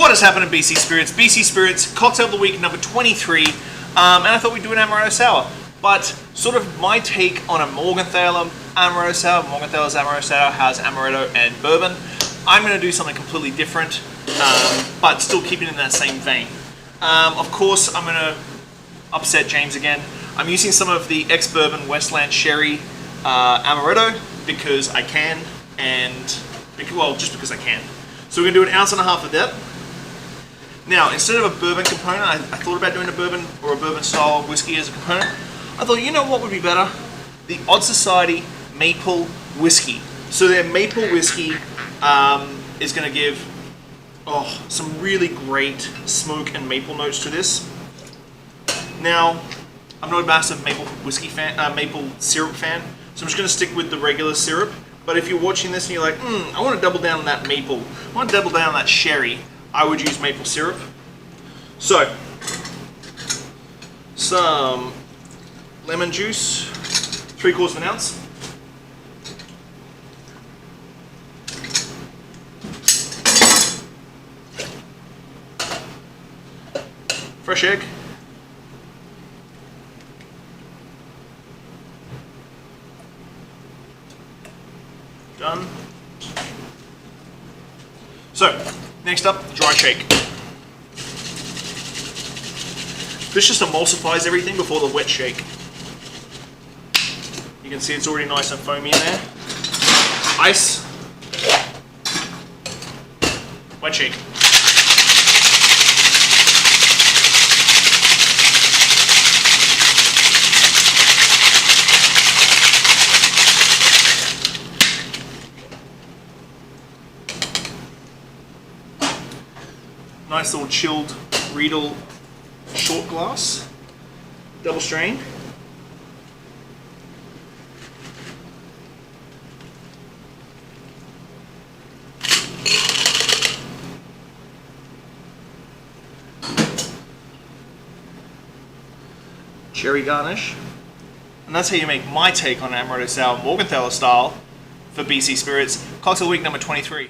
What has happened at BC Spirits? BC Spirits, Cocktail of the Week number 23, and I thought we'd do an Amaretto Sour. But sort of my take on a Morgenthaler Amaretto Sour. Morgenthaler's Amaretto Sour has Amaretto and bourbon. I'm going to do something completely different, but still keeping in that same vein. Of course, I'm going to upset James again. I'm using some of the ex-bourbon Westland Sherry Amaretto because I can, and well, just because I can. So we're going to do 1.5 ounces of that. Now, instead of a bourbon component, I thought about doing a bourbon or a bourbon style whiskey as a component. I thought, you know what would be better? The Odd Society Maple Whisky. So their maple whiskey is going to give some really great smoke and maple notes to this. Now, I'm not a massive maple whiskey fan, maple syrup fan, so I'm just going to stick with the regular syrup. But if you're watching this and you're like, I want to double down on that maple, I want to double down on that sherry, I would use maple syrup. So, some lemon juice, 3/4 of an ounce. Fresh egg. Done. So, next up, dry shake. This just emulsifies everything before the wet shake. You can see it's already nice and foamy in there. Ice. Wet shake. Nice little chilled Riedel short glass, double strain. Cherry garnish. And that's how you make my take on Amaretto Sour Morgenthaler style for BC Spirits, Cocktail Week number 23.